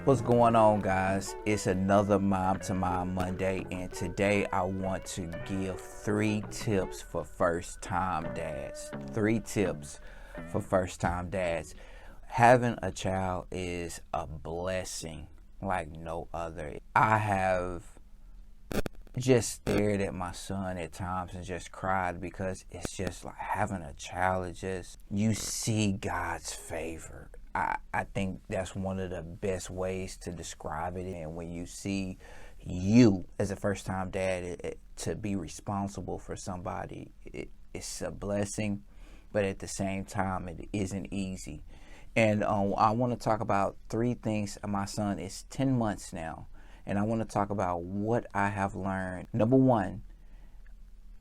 What's going on, guys? It's another Mom to Mom Monday, and today I want to give 3 tips for first time dads. 3 tips for first time dads. Having a child is a blessing like no other. I have just stared at my son at times and just cried because it's just like having a child is just, you see God's favor. I think that's one of the best ways to describe it. And when you see you as a first time dad, to be responsible for somebody, it's a blessing, but at the same time, it isn't easy. And I want to talk about 3 things. My son is 10 months now, and I want to talk about what I have learned. Number 1,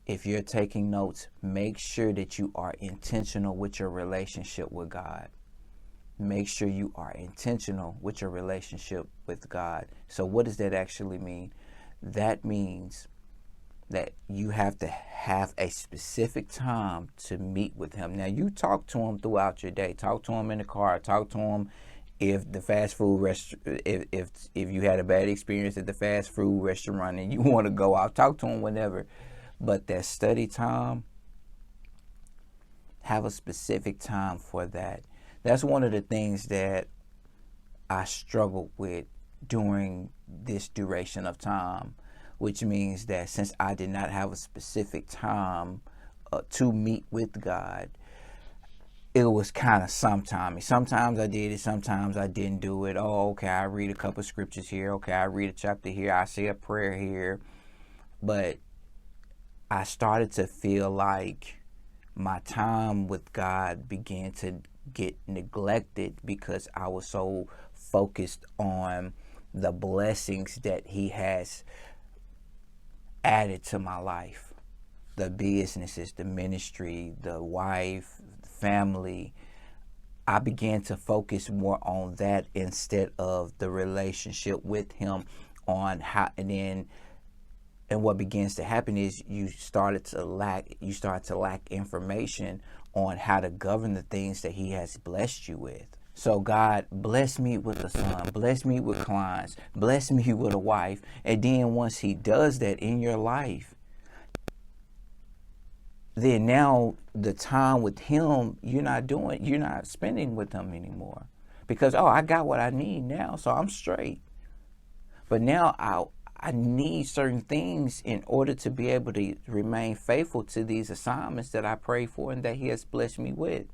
if you're taking notes, make sure that you are intentional with your relationship with God. Make sure you are intentional with your relationship with God. So what does that actually mean? That means that you have to have a specific time to meet with him. Now, you talk to him throughout your day. Talk to him in the car. Talk to him if the fast food if you had a bad experience at the fast food restaurant and you want to go out. Talk to him whenever. But that study time, have a specific time for that. That's one of the things that I struggled with during this duration of time, which means that since I did not have a specific time to meet with God, it was kind of sometimes. Sometimes I did it, sometimes I didn't do it. Oh, okay, I read a couple scriptures here. Okay, I read a chapter here. I say a prayer here. But I started to feel like my time with God began to get neglected because I was so focused on the blessings that he has added to my life. The businesses, the ministry, the wife, the family. I began to focus more on that instead of the relationship with him, on how, and what begins to happen is you start to lack information on how to govern the things that he has blessed you with. So God, bless me with a son, bless me with clients, bless me with a wife. And then once he does that in your life, then now the time with him, you're not spending with him anymore. Because, I got what I need now, so I'm straight. But now I need certain things in order to be able to remain faithful to these assignments that I pray for and that he has blessed me with.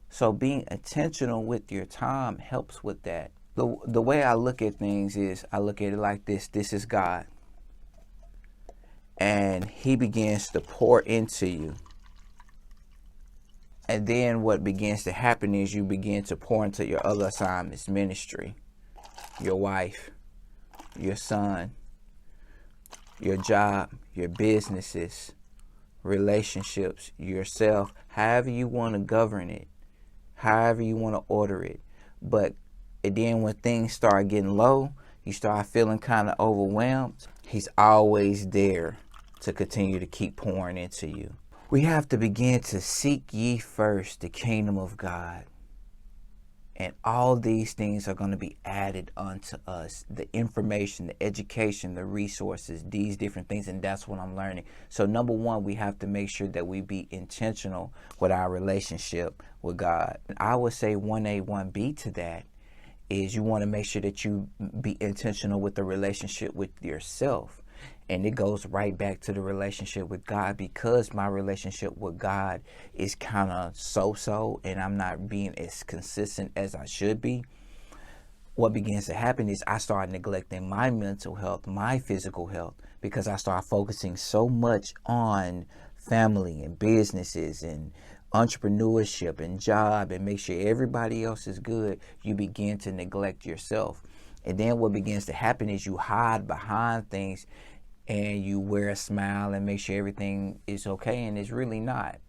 So being intentional with your time helps with that. The way I look at things is I look at it like this. This is God. And he begins to pour into you. And then what begins to happen is you begin to pour into your other assignments, ministry, your wife, your son, your job, your businesses, relationships, yourself, however you want to govern it, however you want to order it. But then when things start getting low, you start feeling kind of overwhelmed, he's always there to continue to keep pouring into you. We have to begin to seek ye first the kingdom of God. And all these things are going to be added unto us. The information, the education, the resources, these different things. And that's what I'm learning. So number 1, we have to make sure that we be intentional with our relationship with God. And I would say 1A, 1B to that is you want to make sure that you be intentional with the relationship with yourself. And it goes right back to the relationship with God, because my relationship with God is kind of so-so and I'm not being as consistent as I should be. What begins to happen is I start neglecting my mental health, my physical health, because I start focusing so much on family and businesses and entrepreneurship and job and make sure everybody else is good. You begin to neglect yourself. And then what begins to happen is you hide behind things and you wear a smile and make sure everything is okay, and it's really not.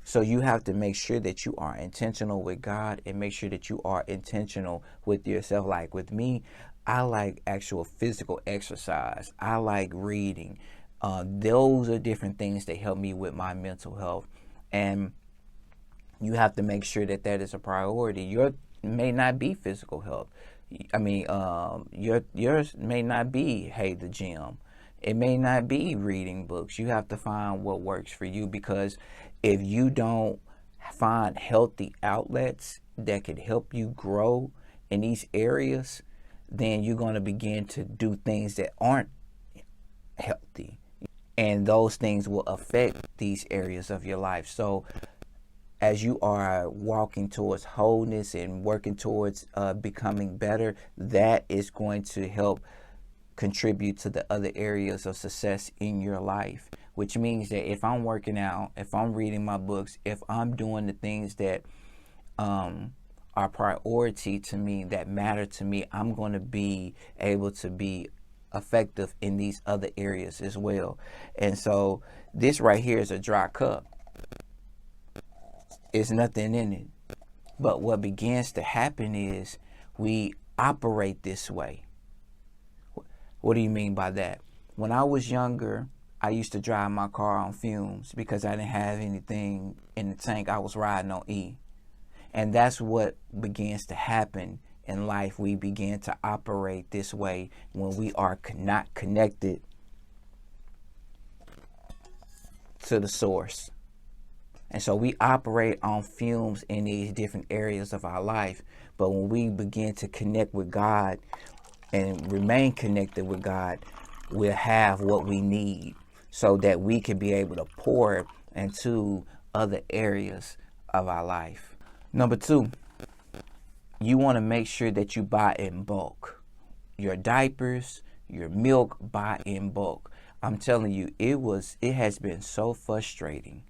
So you have to make sure that you are intentional with God and make sure that you are intentional with yourself. Like with me, I like actual physical exercise. I like reading. Those are different things that help me with my mental health. And you have to make sure that that is a priority. may not be physical health. I mean, yours may not be, hey, the gym. It may not be reading books. You have to find what works for you, because if you don't find healthy outlets that could help you grow in these areas, then you're going to begin to do things that aren't healthy. And those things will affect these areas of your life. So as you are walking towards wholeness and working towards becoming better, that is going to help contribute to the other areas of success in your life. Which means that if I'm working out, if I'm reading my books, if I'm doing the things that are priority to me, that matter to me, I'm going to be able to be effective in these other areas as well. And so this right here is a dry cup. It's nothing in it. But what begins to happen is we operate this way. What do you mean by that? When I was younger, I used to drive my car on fumes because I didn't have anything in the tank. I was riding on E. And that's what begins to happen in life. We begin to operate this way when we are not connected to the source. And so we operate on fumes in these different areas of our life. But when we begin to connect with God and remain connected with God, we'll have what we need so that we can be able to pour into other areas of our life. Number 2, you want to make sure that you buy in bulk. Your diapers, your milk, buy in bulk. I'm telling you, it has been so frustrating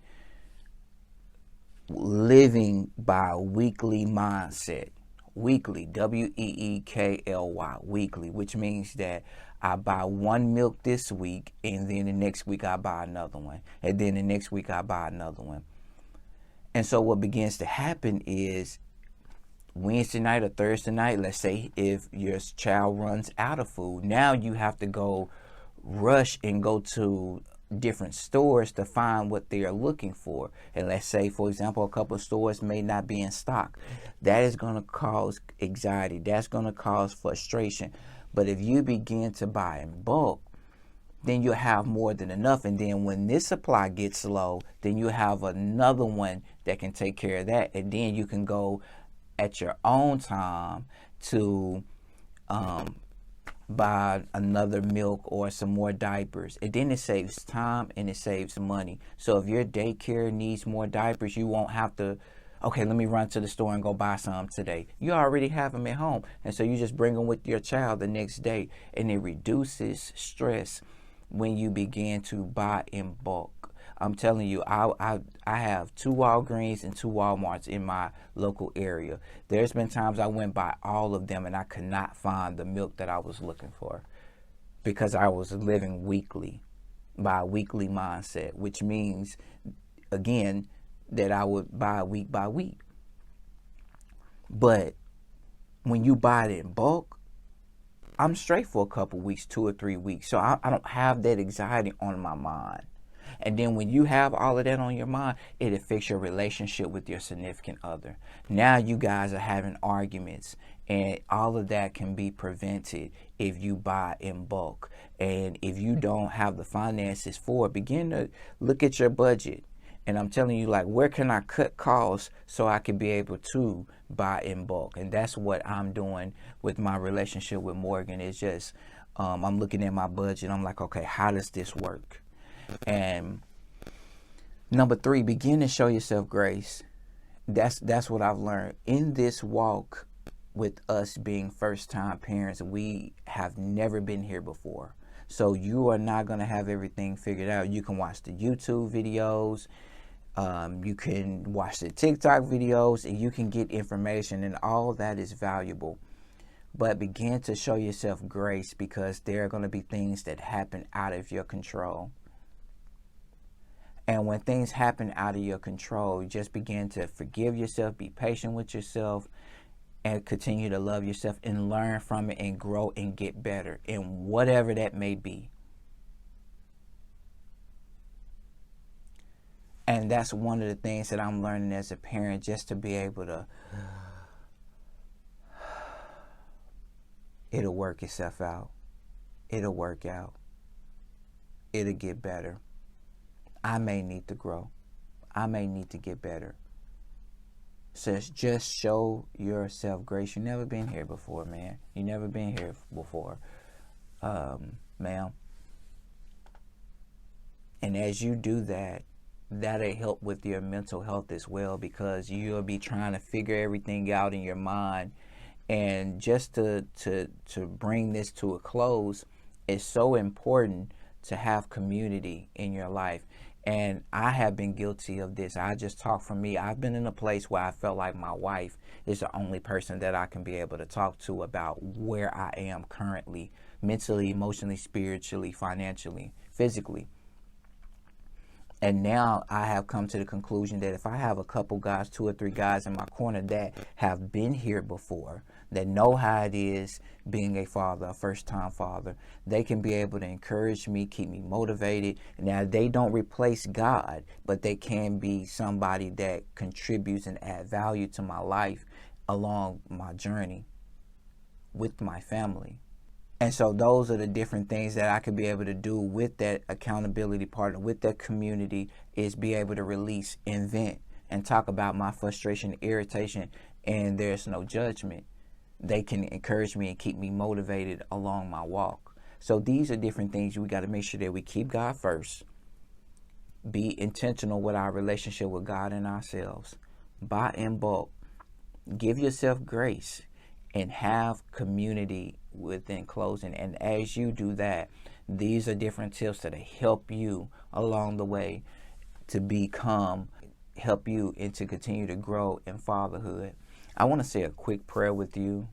living by a weekly mindset. Weekly, weekly, weekly, which means that I buy one milk this week, and then the next week I buy another one, and then the next week I buy another one. And so what begins to happen is Wednesday night or Thursday night, let's say if your child runs out of food, now you have to go rush and go to different stores to find what they are looking for. And let's say, for example, a couple of stores may not be in stock. That is going to cause anxiety. That's going to cause frustration. But if you begin to buy in bulk, then you'll have more than enough. And then when this supply gets low, then you have another one that can take care of that. And then you can go at your own time to buy another milk or some more diapers. And then it saves time and it saves money. So if your daycare needs more diapers, you won't have to, okay, let me run to the store and go buy some today. You already have them at home. And so you just bring them with your child the next day. And it reduces stress when you begin to buy in bulk. I'm telling you, I have 2 Walgreens and 2 Walmarts in my local area. There's been times I went by all of them and I could not find the milk that I was looking for because I was living weekly, by a weekly mindset, which means, again, that I would buy week by week. But when you buy it in bulk, I'm straight for a couple weeks, 2 or 3 weeks. So I don't have that anxiety on my mind. And then when you have all of that on your mind, it affects your relationship with your significant other. Now you guys are having arguments, and all of that can be prevented if you buy in bulk. And if you don't have the finances for it, begin to look at your budget. And I'm telling you, like, where can I cut costs so I can be able to buy in bulk? And that's what I'm doing with my relationship with Morgan. It's just, I'm looking at my budget. I'm like, okay, how does this work? And number 3, begin to show yourself grace. That's what I've learned in this walk with us being first-time parents. We have never been here before. So you are not going to have everything figured out. You can watch the YouTube videos. You can watch the TikTok videos, and you can get information, and all that is valuable. But begin to show yourself grace, because there are going to be things that happen out of your control. And when things happen out of your control, you just begin to forgive yourself, be patient with yourself, and continue to love yourself and learn from it and grow and get better in whatever that may be. And that's one of the things that I'm learning as a parent, just to be able to It'll work itself out. It'll work out. It'll get better. I may need to grow. I may need to get better. So just show yourself grace. You never been here before, man. You never been here before, ma'am. And as you do that, that'll help with your mental health as well, because you'll be trying to figure everything out in your mind. And just to bring this to a close, it's so important to have community in your life. And I have been guilty of this. I just talk for me. I've been in a place where I felt like my wife is the only person that I can be able to talk to about where I am currently, mentally, emotionally, spiritually, financially, physically. And now I have come to the conclusion that if I have a couple guys, 2 or 3 guys in my corner that have been here before, that know how it is being a father, a first-time father, they can be able to encourage me, keep me motivated. Now, they don't replace God, but they can be somebody that contributes and add value to my life along my journey with my family. And so those are the different things that I could be able to do with that accountability partner, with that community, is be able to release and vent and talk about my frustration, irritation, and there's no judgment. They can encourage me and keep me motivated along my walk. So these are different things we got to make sure that we keep God first. Be intentional with our relationship with God and ourselves. Buy in bulk. Give yourself grace. And have community within closing. And as you do that, these are different tips that help you along the way to help you and to continue to grow in fatherhood. I want to say a quick prayer with you.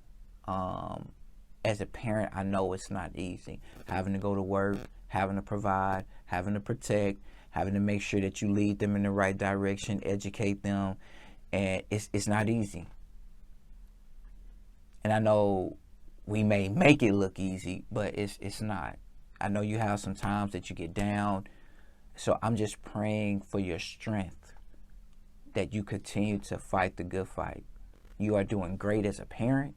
As a parent, I know it's not easy. Having to go to work, having to provide, having to protect, having to make sure that you lead them in the right direction, educate them. And it's not easy. And I know we may make it look easy, but it's not. I know you have some times that you get down. So I'm just praying for your strength, that you continue to fight the good fight. You are doing great as a parent.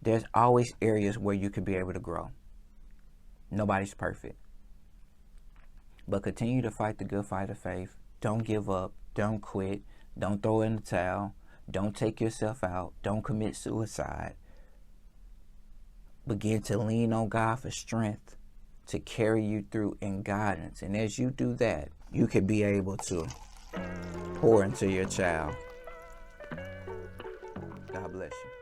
There's always areas where you could be able to grow. Nobody's perfect. But continue to fight the good fight of faith. Don't give up. Don't quit. Don't throw in the towel. Don't take yourself out. Don't commit suicide. Begin to lean on God for strength to carry you through in guidance. And as you do that, you can be able to pour into your child. God bless you.